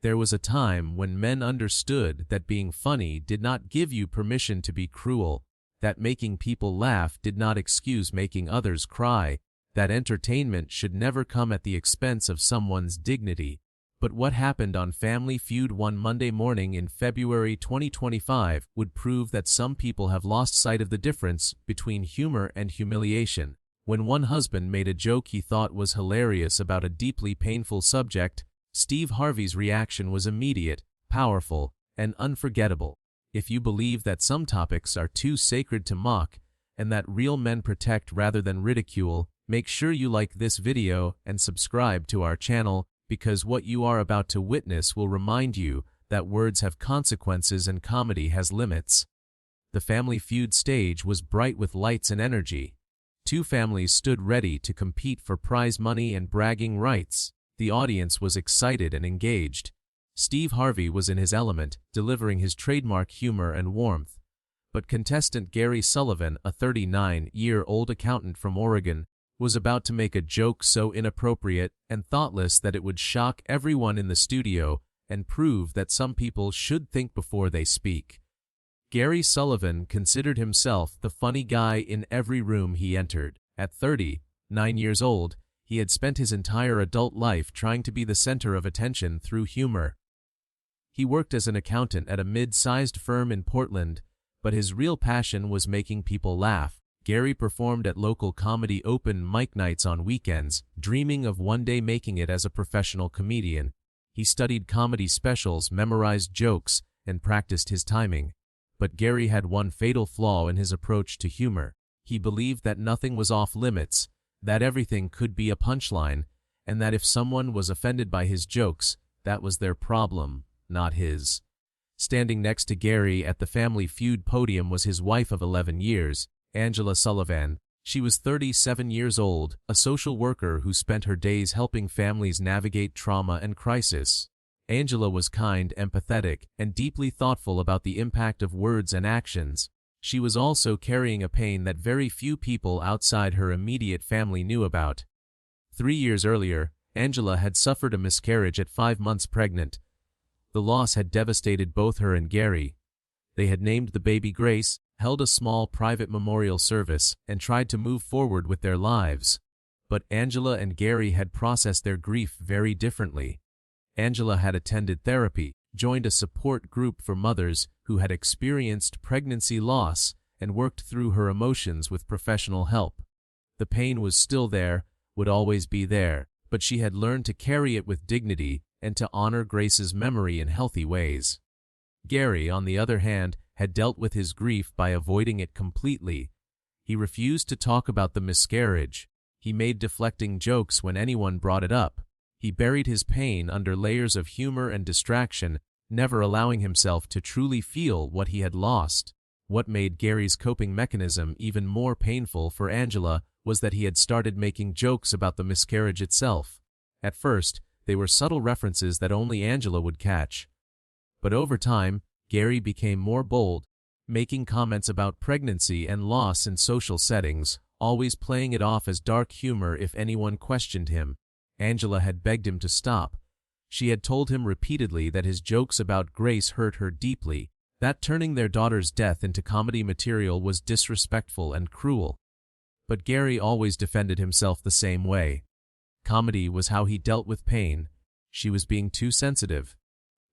There was a time when men understood that being funny did not give you permission to be cruel, that making people laugh did not excuse making others cry, that entertainment should never come at the expense of someone's dignity. But what happened on Family Feud one Monday morning in February 2025 would prove that some people have lost sight of the difference between humor and humiliation. When one husband made a joke he thought was hilarious about a deeply painful subject, Steve Harvey's reaction was immediate, powerful, and unforgettable. If you believe that some topics are too sacred to mock, and that real men protect rather than ridicule, make sure you like this video and subscribe to our channel, because what you are about to witness will remind you that words have consequences and comedy has limits. The Family Feud stage was bright with lights and energy. Two families stood ready to compete for prize money and bragging rights. The audience was excited and engaged. Steve Harvey was in his element, delivering his trademark humor and warmth. But contestant Gary Sullivan, a 39-year-old accountant from Oregon, was about to make a joke so inappropriate and thoughtless that it would shock everyone in the studio and prove that some people should think before they speak. Gary Sullivan considered himself the funny guy in every room he entered. At 39 years old, he had spent his entire adult life trying to be the center of attention through humor. He worked as an accountant at a mid-sized firm in Portland, but his real passion was making people laugh. Gary performed at local comedy open mic nights on weekends, dreaming of one day making it as a professional comedian. He studied comedy specials, memorized jokes, and practiced his timing. But Gary had one fatal flaw in his approach to humor. He believed that nothing was off limits, that everything could be a punchline, and that if someone was offended by his jokes, that was their problem, not his. Standing next to Gary at the Family Feud podium was his wife of 11 years, Angela Sullivan. She was 37 years old, a social worker who spent her days helping families navigate trauma and crisis. Angela was kind, empathetic, and deeply thoughtful about the impact of words and actions. She was also carrying a pain that very few people outside her immediate family knew about. 3 years earlier, Angela had suffered a miscarriage at 5 months pregnant. The loss had devastated both her and Gary. They had named the baby Grace, held a small private memorial service, and tried to move forward with their lives. But Angela and Gary had processed their grief very differently. Angela had attended therapy, joined a support group for mothers who had experienced pregnancy loss, and worked through her emotions with professional help. The pain was still there, would always be there, but she had learned to carry it with dignity and to honor Grace's memory in healthy ways. Gary, on the other hand, had dealt with his grief by avoiding it completely. He refused to talk about the miscarriage. He made deflecting jokes when anyone brought it up. He buried his pain under layers of humor and distraction, never allowing himself to truly feel what he had lost. What made Gary's coping mechanism even more painful for Angela was that he had started making jokes about the miscarriage itself. At first, they were subtle references that only Angela would catch. But over time, Gary became more bold, making comments about pregnancy and loss in social settings, always playing it off as dark humor if anyone questioned him. Angela had begged him to stop. She had told him repeatedly that his jokes about Grace hurt her deeply, that turning their daughter's death into comedy material was disrespectful and cruel. But Gary always defended himself the same way. Comedy was how he dealt with pain. She was being too sensitive.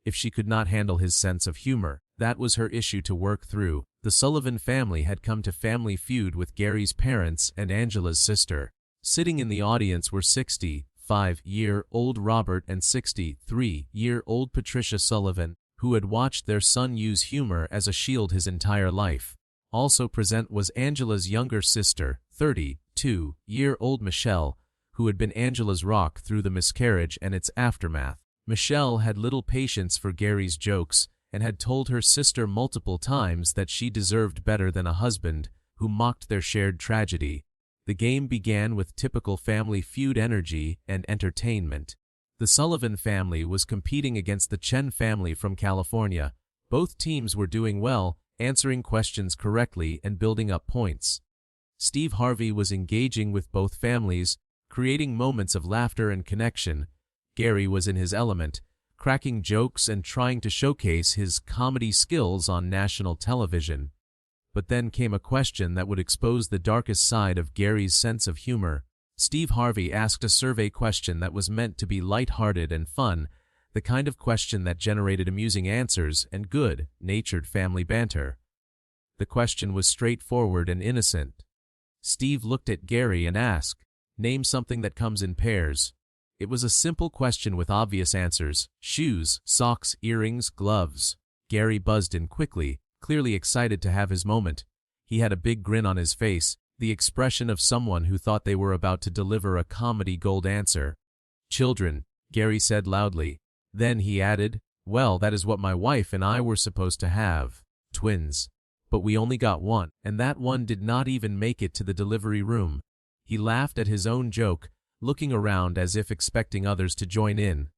If she could not handle his sense of humor, that was her issue to work through. The Sullivan family had come to Family Feud with Gary's parents and Angela's sister. Sitting in the audience were 65-year-old Robert and 63-year-old Patricia Sullivan, who had watched their son use humor as a shield his entire life. Also present was Angela's younger sister, 32-year-old Michelle, who had been Angela's rock through the miscarriage and its aftermath. Michelle had little patience for Gary's jokes and had told her sister multiple times that she deserved better than a husband who mocked their shared tragedy. The game began with typical Family Feud energy and entertainment. The Sullivan family was competing against the Chen family from California. Both teams were doing well, answering questions correctly and building up points. Steve Harvey was engaging with both families, creating moments of laughter and connection. Gary was in his element, cracking jokes and trying to showcase his comedy skills on national television. But then came a question that would expose the darkest side of Gary's sense of humor. Steve Harvey asked a survey question that was meant to be lighthearted and fun, the kind of question that generated amusing answers and good-natured family banter. The question was straightforward and innocent. Steve looked at Gary and asked, "Name something that comes in pairs." It was a simple question with obvious answers: shoes, socks, earrings, gloves. Gary buzzed in quickly, clearly excited to have his moment. He had a big grin on his face, the expression of someone who thought they were about to deliver a comedy gold answer. "Children," Gary said loudly. Then he added, "Well, that is what my wife and I were supposed to have. Twins. But we only got one, and that one did not even make it to the delivery room." He laughed at his own joke, looking around as if expecting others to join in.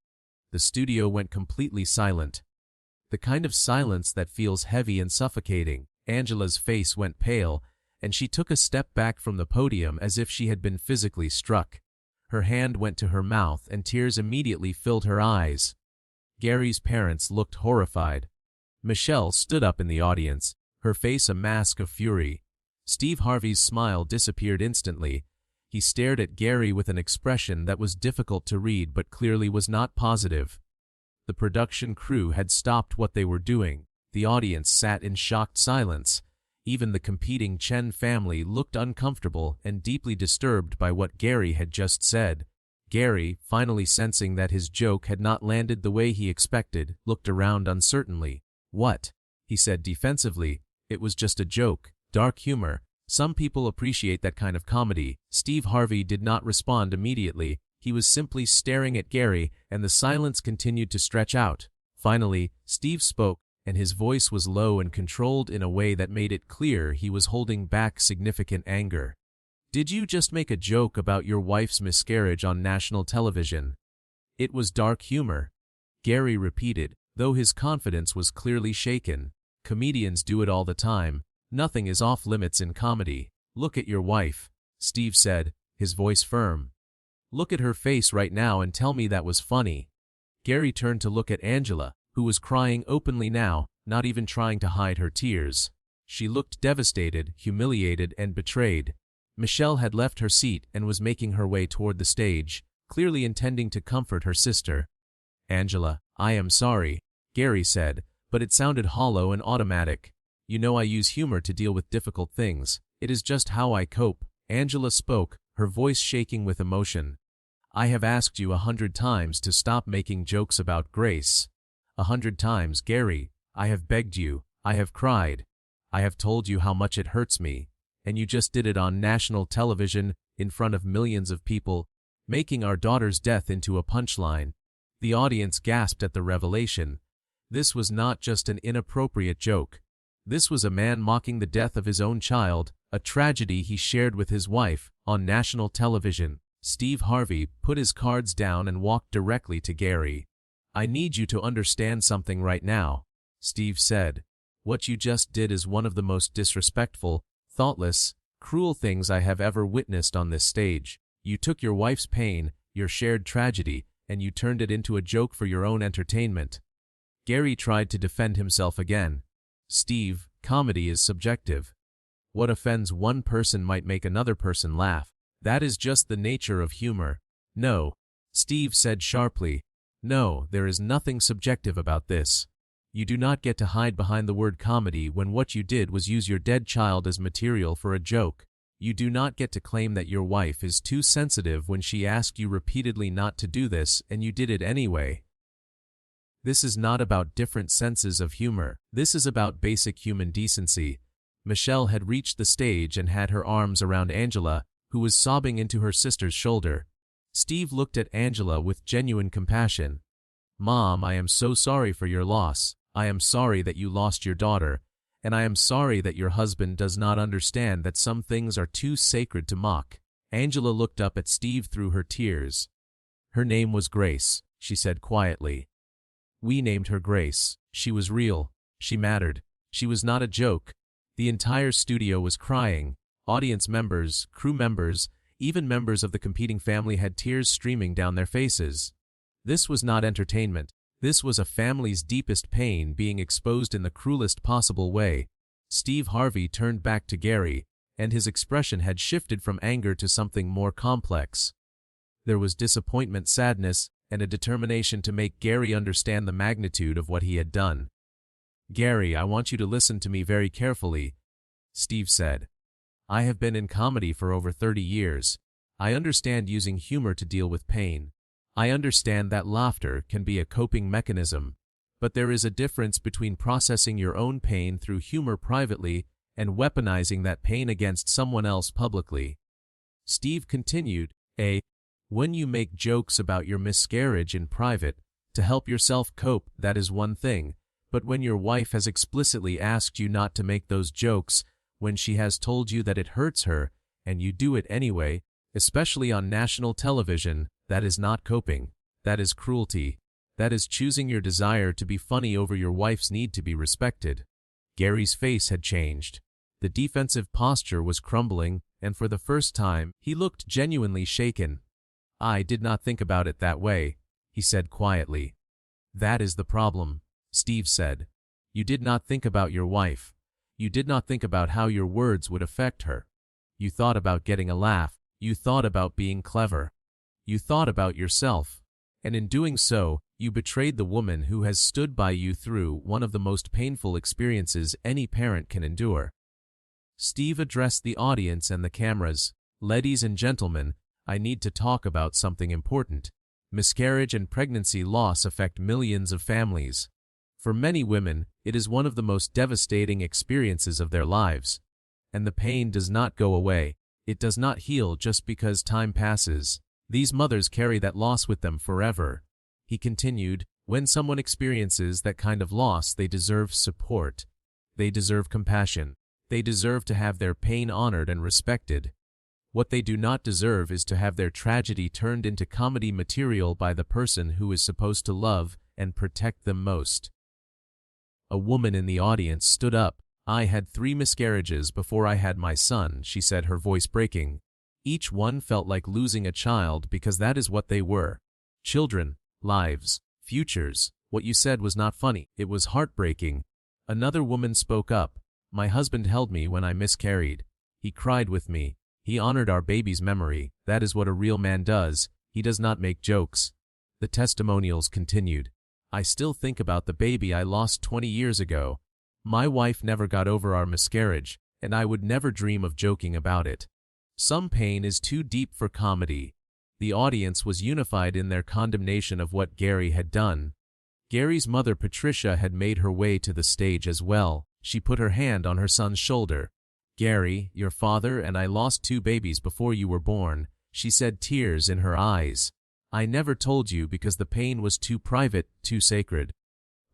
The studio went completely silent. The kind of silence that feels heavy and suffocating. Angela's face went pale, and she took a step back from the podium as if she had been physically struck. Her hand went to her mouth and tears immediately filled her eyes. Gary's parents looked horrified. Michelle stood up in the audience, her face a mask of fury. Steve Harvey's smile disappeared instantly. He stared at Gary with an expression that was difficult to read but clearly was not positive. The production crew had stopped what they were doing. The audience sat in shocked silence. Even the competing Chen family looked uncomfortable and deeply disturbed by what Gary had just said. Gary, finally sensing that his joke had not landed the way he expected, looked around uncertainly. "What?" he said defensively. "It was just a joke. Dark humor. Some people appreciate that kind of comedy." Steve Harvey did not respond immediately. He was simply staring at Gary, and the silence continued to stretch out. Finally, Steve spoke, and his voice was low and controlled in a way that made it clear he was holding back significant anger. "Did you just make a joke about your wife's miscarriage on national television?" "It was dark humor," Gary repeated, though his confidence was clearly shaken. "Comedians do it all the time. Nothing is off limits in comedy." "Look at your wife," Steve said, his voice firm. "Look at her face right now and tell me that was funny." Gary turned to look at Angela, who was crying openly now, not even trying to hide her tears. She looked devastated, humiliated, and betrayed. Michelle had left her seat and was making her way toward the stage, clearly intending to comfort her sister. "Angela, I am sorry," Gary said, but it sounded hollow and automatic. "You know I use humor to deal with difficult things. It is just how I cope." Angela spoke, her voice shaking with emotion. "I have asked you 100 times to stop making jokes about Grace. 100 times, Gary. I have begged you. I have cried. I have told you how much it hurts me. And you just did it on national television, in front of millions of people, making our daughter's death into a punchline." The audience gasped at the revelation. This was not just an inappropriate joke. This was a man mocking the death of his own child, a tragedy he shared with his wife, on national television. Steve Harvey put his cards down and walked directly to Gary. "I need you to understand something right now," Steve said. "What you just did is one of the most disrespectful, thoughtless, cruel things I have ever witnessed on this stage. You took your wife's pain, your shared tragedy, and you turned it into a joke for your own entertainment." Gary tried to defend himself again. "Steve, comedy is subjective. What offends one person might make another person laugh. That is just the nature of humor." "No," Steve said sharply. "No, there is nothing subjective about this. You do not get to hide behind the word comedy when what you did was use your dead child as material for a joke. You do not get to claim that your wife is too sensitive when she asked you repeatedly not to do this and you did it anyway. This is not about different senses of humor. This is about basic human decency." Michelle had reached the stage and had her arms around Angela, who was sobbing into her sister's shoulder. Steve looked at Angela with genuine compassion. "Mom, I am so sorry for your loss. I am sorry that you lost your daughter, and I am sorry that your husband does not understand that some things are too sacred to mock." Angela looked up at Steve through her tears. "Her name was Grace," she said quietly. "We named her Grace. She was real. She mattered. She was not a joke." The entire studio was crying. Audience members, crew members, even members of the competing family had tears streaming down their faces. This was not entertainment. This was a family's deepest pain being exposed in the cruelest possible way. Steve Harvey turned back to Gary, and his expression had shifted from anger to something more complex. There was disappointment, sadness, and a determination to make Gary understand the magnitude of what he had done. "Gary, I want you to listen to me very carefully," Steve said. "I have been in comedy for over 30 years. I understand using humor to deal with pain. I understand that laughter can be a coping mechanism, but there is a difference between processing your own pain through humor privately and weaponizing that pain against someone else publicly." Steve continued, When you make jokes about your miscarriage in private to help yourself cope, that is one thing, but when your wife has explicitly asked you not to make those jokes, when she has told you that it hurts her, and you do it anyway, especially on national television, that is not coping. That is cruelty. That is choosing your desire to be funny over your wife's need to be respected." Gary's face had changed. The defensive posture was crumbling, and for the first time, he looked genuinely shaken. "I did not think about it that way," he said quietly. "That is the problem," Steve said. "You did not think about your wife. You did not think about how your words would affect her. You thought about getting a laugh. You thought about being clever. You thought about yourself. And in doing so, you betrayed the woman who has stood by you through one of the most painful experiences any parent can endure." Steve addressed the audience and the cameras. "Ladies and gentlemen, I need to talk about something important. Miscarriage and pregnancy loss affect millions of families. For many women, it is one of the most devastating experiences of their lives. And the pain does not go away. It does not heal just because time passes. These mothers carry that loss with them forever." He continued, "When someone experiences that kind of loss, they deserve support. They deserve compassion. They deserve to have their pain honored and respected. What they do not deserve is to have their tragedy turned into comedy material by the person who is supposed to love and protect them most." A woman in the audience stood up. "I had 3 miscarriages before I had my son," she said, her voice breaking. Each one felt like losing a child because that is what they were. Children, lives, futures. What you said was not funny. It was heartbreaking. Another woman spoke up. "My husband held me when I miscarried. He cried with me. He honored our baby's memory. That is what a real man does. He does not make jokes." The testimonials continued. "I still think about the baby I lost 20 years ago. My wife never got over our miscarriage, and I would never dream of joking about it." Some pain is too deep for comedy. The audience was unified in their condemnation of what Gary had done. Gary's mother Patricia had made her way to the stage as well. She put her hand on her son's shoulder. "Gary, your father and I lost 2 babies before you were born," she said, tears in her eyes. "I never told you because the pain was too private, too sacred.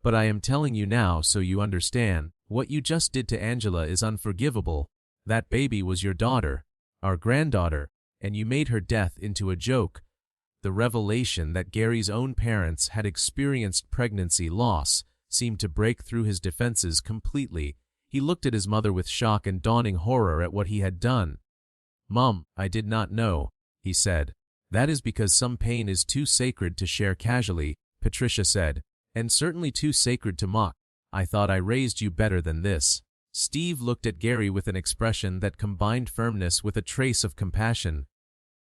But I am telling you now so you understand. What you just did to Angela is unforgivable. That baby was your daughter, our granddaughter, and you made her death into a joke." The revelation that Gary's own parents had experienced pregnancy loss seemed to break through his defenses completely. He looked at his mother with shock and dawning horror at what he had done. "Mom, I did not know," he said. "That is because some pain is too sacred to share casually," Patricia said, "and certainly too sacred to mock. I thought I raised you better than this." Steve looked at Gary with an expression that combined firmness with a trace of compassion.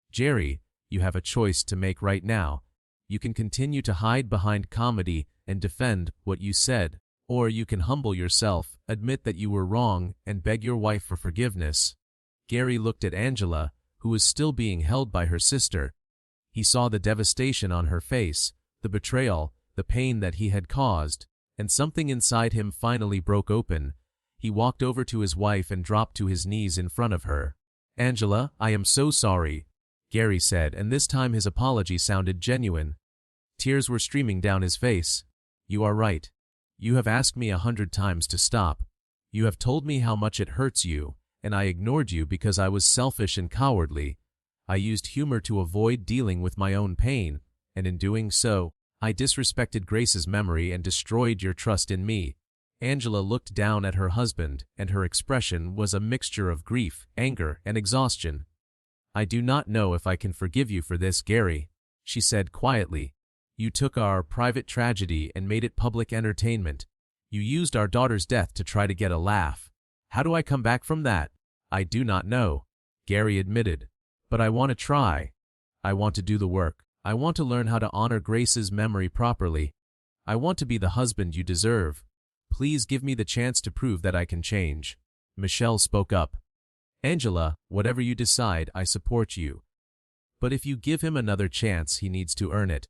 "Jerry, you have a choice to make right now. You can continue to hide behind comedy and defend what you said, or you can humble yourself, admit that you were wrong, and beg your wife for forgiveness." Gary looked at Angela, who was still being held by her sister. He saw the devastation on her face, the betrayal, the pain that he had caused, and something inside him finally broke open. He walked over to his wife and dropped to his knees in front of her. "Angela, I am so sorry," Gary said, and this time his apology sounded genuine. Tears were streaming down his face. "You are right. You have asked me 100 times to stop. You have told me how much it hurts you, and I ignored you because I was selfish and cowardly. I used humor to avoid dealing with my own pain, and in doing so, I disrespected Grace's memory and destroyed your trust in me." Angela looked down at her husband, and her expression was a mixture of grief, anger, and exhaustion. "I do not know if I can forgive you for this, Gary," she said quietly. You took our private tragedy and made it public entertainment. You used our daughter's death to try to get a laugh. How do I come back from that? I do not know, Gary admitted. But I want to try. I want to do the work. I want to learn how to honor Grace's memory properly. I want to be the husband you deserve. Please give me the chance to prove that I can change. Michelle spoke up. Angela, whatever you decide, I support you. But if you give him another chance, he needs to earn it.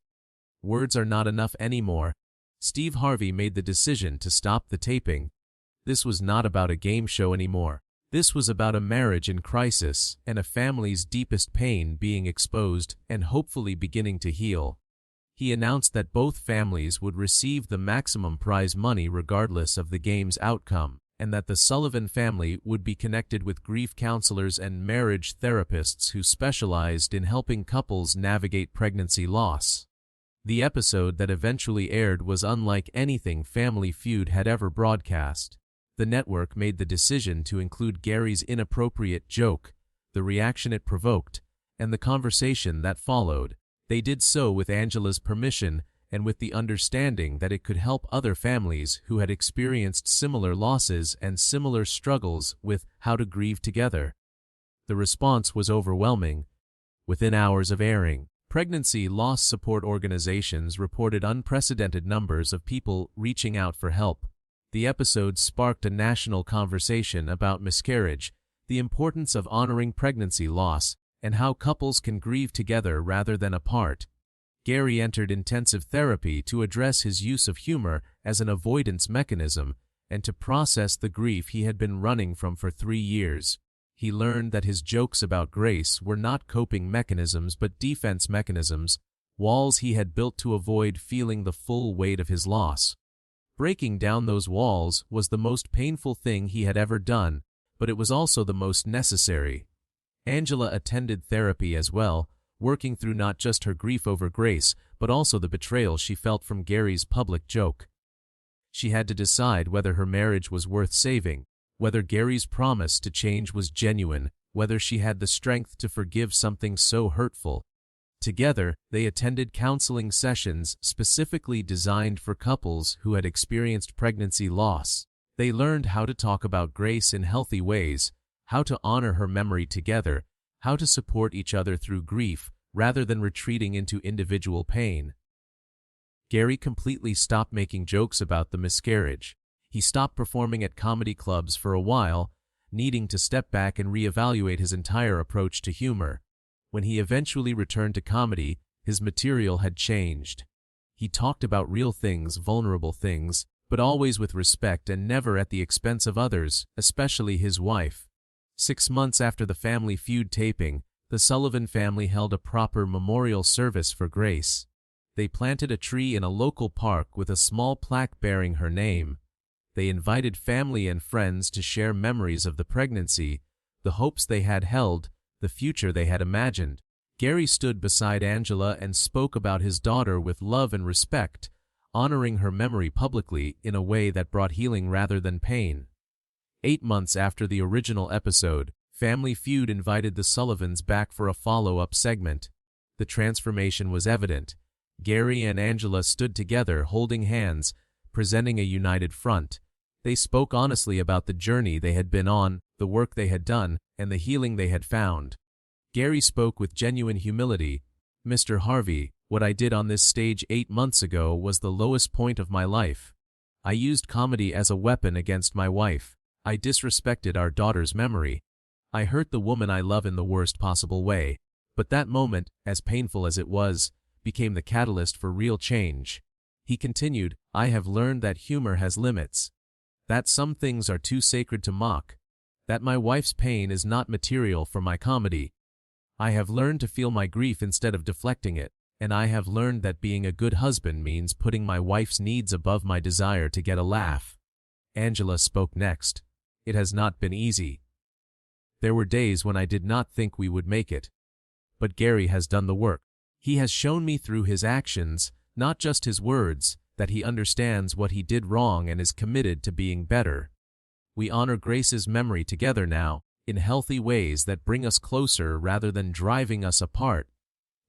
Words are not enough anymore. Steve Harvey made the decision to stop the taping. This was not about a game show anymore. This was about a marriage in crisis and a family's deepest pain being exposed and hopefully beginning to heal. He announced that both families would receive the maximum prize money regardless of the game's outcome, and that the Sullivan family would be connected with grief counselors and marriage therapists who specialized in helping couples navigate pregnancy loss. The episode that eventually aired was unlike anything Family Feud had ever broadcast. The network made the decision to include Gary's inappropriate joke, the reaction it provoked, and the conversation that followed. They did so with Angela's permission and with the understanding that it could help other families who had experienced similar losses and similar struggles with how to grieve together. The response was overwhelming. Within hours of airing, pregnancy loss support organizations reported unprecedented numbers of people reaching out for help. The episode sparked a national conversation about miscarriage, the importance of honoring pregnancy loss, and how couples can grieve together rather than apart. Gary entered intensive therapy to address his use of humor as an avoidance mechanism and to process the grief he had been running from for 3 years. He learned that his jokes about Grace were not coping mechanisms but defense mechanisms, walls he had built to avoid feeling the full weight of his loss. Breaking down those walls was the most painful thing he had ever done, but it was also the most necessary. Angela attended therapy as well, working through not just her grief over Grace, but also the betrayal she felt from Gary's public joke. She had to decide whether her marriage was worth saving, whether Gary's promise to change was genuine, whether she had the strength to forgive something so hurtful. Together, they attended counseling sessions specifically designed for couples who had experienced pregnancy loss. They learned how to talk about Grace in healthy ways, how to honor her memory together, how to support each other through grief, rather than retreating into individual pain. Gary completely stopped making jokes about the miscarriage. He stopped performing at comedy clubs for a while, needing to step back and reevaluate his entire approach to humor. When he eventually returned to comedy, his material had changed. He talked about real things, vulnerable things, but always with respect and never at the expense of others, especially his wife. 6 months after the Family Feud taping, the Sullivan family held a proper memorial service for Grace. They planted a tree in a local park with a small plaque bearing her name. They invited family and friends to share memories of the pregnancy, the hopes they had held, the future they had imagined. Gary stood beside Angela and spoke about his daughter with love and respect, honoring her memory publicly in a way that brought healing rather than pain. 8 months after the original episode, Family Feud invited the Sullivans back for a follow-up segment. The transformation was evident. Gary and Angela stood together holding hands, presenting a united front. They spoke honestly about the journey they had been on, the work they had done, and the healing they had found. Gary spoke with genuine humility. "Mr. Harvey, what I did on this stage 8 months ago was the lowest point of my life. I used comedy as a weapon against my wife. I disrespected our daughter's memory. I hurt the woman I love in the worst possible way. But that moment, as painful as it was, became the catalyst for real change." He continued, "I have learned that humor has limits. That some things are too sacred to mock. That my wife's pain is not material for my comedy. I have learned to feel my grief instead of deflecting it, and I have learned that being a good husband means putting my wife's needs above my desire to get a laugh." Angela spoke next. "It has not been easy. There were days when I did not think we would make it. But Gary has done the work. He has shown me through his actions, not just his words, that he understands what he did wrong and is committed to being better. We honor Grace's memory together now, in healthy ways that bring us closer rather than driving us apart.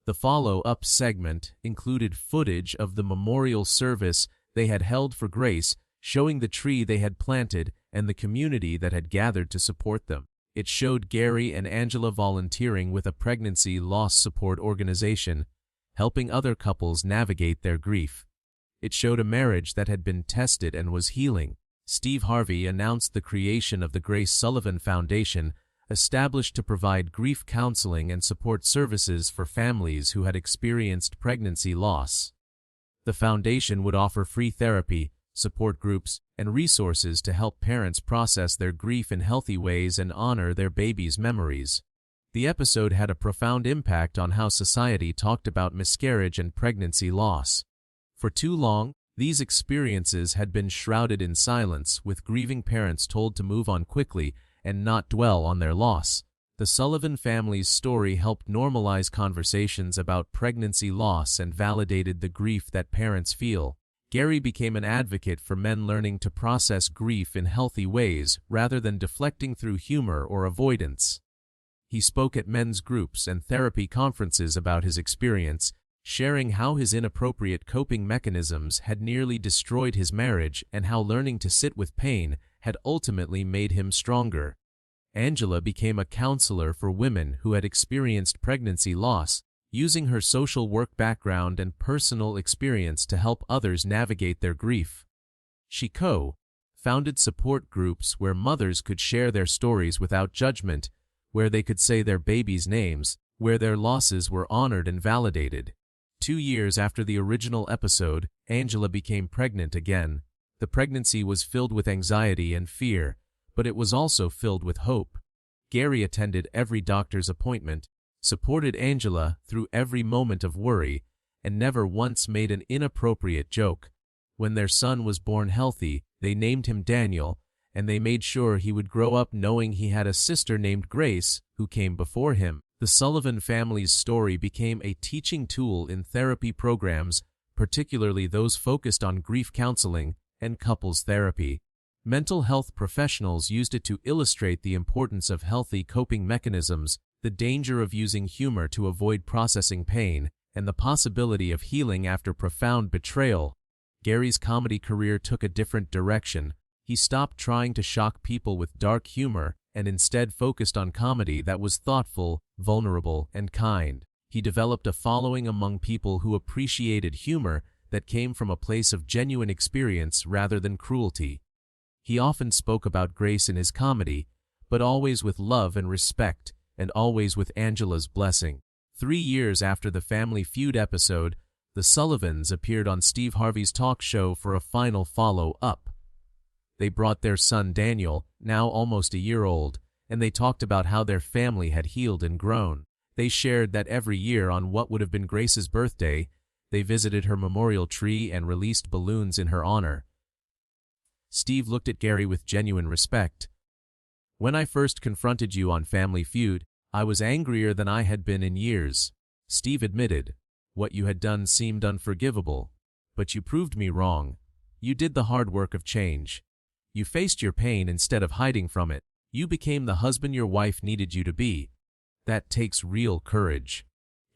The follow-up segment included footage of the memorial service they had held for Grace, showing the tree they had planted and the community that had gathered to support them. It showed Gary and Angela volunteering with a pregnancy loss support organization, helping other couples navigate their grief. It showed a marriage that had been tested and was healing. Steve Harvey announced the creation of the Gary Sullivan Foundation, established to provide grief counseling and support services for families who had experienced pregnancy loss. The foundation would offer free therapy, support groups, and resources to help parents process their grief in healthy ways and honor their babies' memories. The episode had a profound impact on how society talked about miscarriage and pregnancy loss. For too long, these experiences had been shrouded in silence, with grieving parents told to move on quickly and not dwell on their loss. The Sullivan family's story helped normalize conversations about pregnancy loss and validated the grief that parents feel. Gary became an advocate for men learning to process grief in healthy ways rather than deflecting through humor or avoidance. He spoke at men's groups and therapy conferences about his experience, sharing how his inappropriate coping mechanisms had nearly destroyed his marriage and how learning to sit with pain had ultimately made him stronger. Angela became a counselor for women who had experienced pregnancy loss, using her social work background and personal experience to help others navigate their grief. She co-founded support groups where mothers could share their stories without judgment, where they could say their babies' names, where their losses were honored and validated. 2 years after the original episode, Angela became pregnant again. The pregnancy was filled with anxiety and fear, but it was also filled with hope. Gary attended every doctor's appointment, supported Angela through every moment of worry, and never once made an inappropriate joke. When their son was born healthy, they named him Daniel, and they made sure he would grow up knowing he had a sister named Grace who came before him. The Sullivan family's story became a teaching tool in therapy programs, particularly those focused on grief counseling and couples therapy. Mental health professionals used it to illustrate the importance of healthy coping mechanisms, the danger of using humor to avoid processing pain, and the possibility of healing after profound betrayal. Gary's comedy career took a different direction. He stopped trying to shock people with dark humor and instead focused on comedy that was thoughtful, vulnerable, and kind. He developed a following among people who appreciated humor that came from a place of genuine experience rather than cruelty. He often spoke about Grace in his comedy, but always with love and respect, and always with Angela's blessing. 3 years after the Family Feud episode, the Sullivans appeared on Steve Harvey's talk show for a final follow-up. They brought their son Daniel, now almost a year old, and they talked about how their family had healed and grown. They shared that every year on what would have been Grace's birthday, they visited her memorial tree and released balloons in her honor. Steve looked at Gary with genuine respect. "When I first confronted you on Family Feud, I was angrier than I had been in years," Steve admitted. "What you had done seemed unforgivable. But you proved me wrong. You did the hard work of change. You faced your pain instead of hiding from it. You became the husband your wife needed you to be. That takes real courage."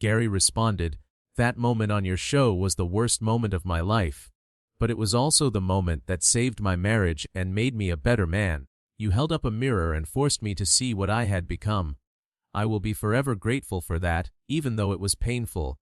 Gary responded, "That moment on your show was the worst moment of my life. But it was also the moment that saved my marriage and made me a better man. You held up a mirror and forced me to see what I had become. I will be forever grateful for that, even though it was painful."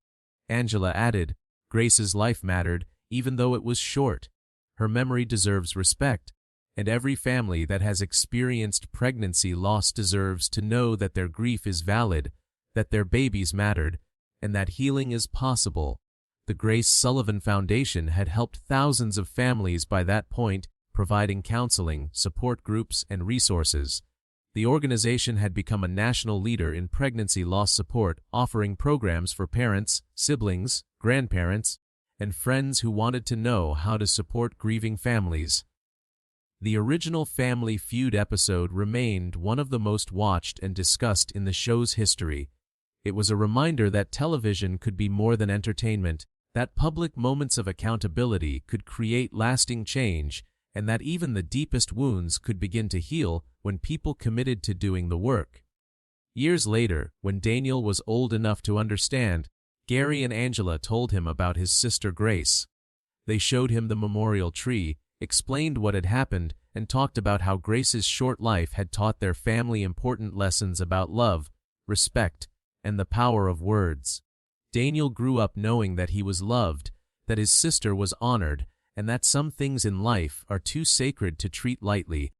Angela added, "Grace's life mattered, even though it was short. Her memory deserves respect, and every family that has experienced pregnancy loss deserves to know that their grief is valid, that their babies mattered, and that healing is possible." The Gary Sullivan Foundation had helped thousands of families by that point, providing counseling, support groups, and resources. The organization had become a national leader in pregnancy loss support, offering programs for parents, siblings, grandparents, and friends who wanted to know how to support grieving families. The original Family Feud episode remained one of the most watched and discussed in the show's history. It was a reminder that television could be more than entertainment, that public moments of accountability could create lasting change, and that even the deepest wounds could begin to heal when people committed to doing the work. Years later, when Daniel was old enough to understand, Gary and Angela told him about his sister Grace. They showed him the memorial tree, explained what had happened, and talked about how Grace's short life had taught their family important lessons about love, respect, and the power of words. Daniel grew up knowing that he was loved, that his sister was honored, and that some things in life are too sacred to treat lightly.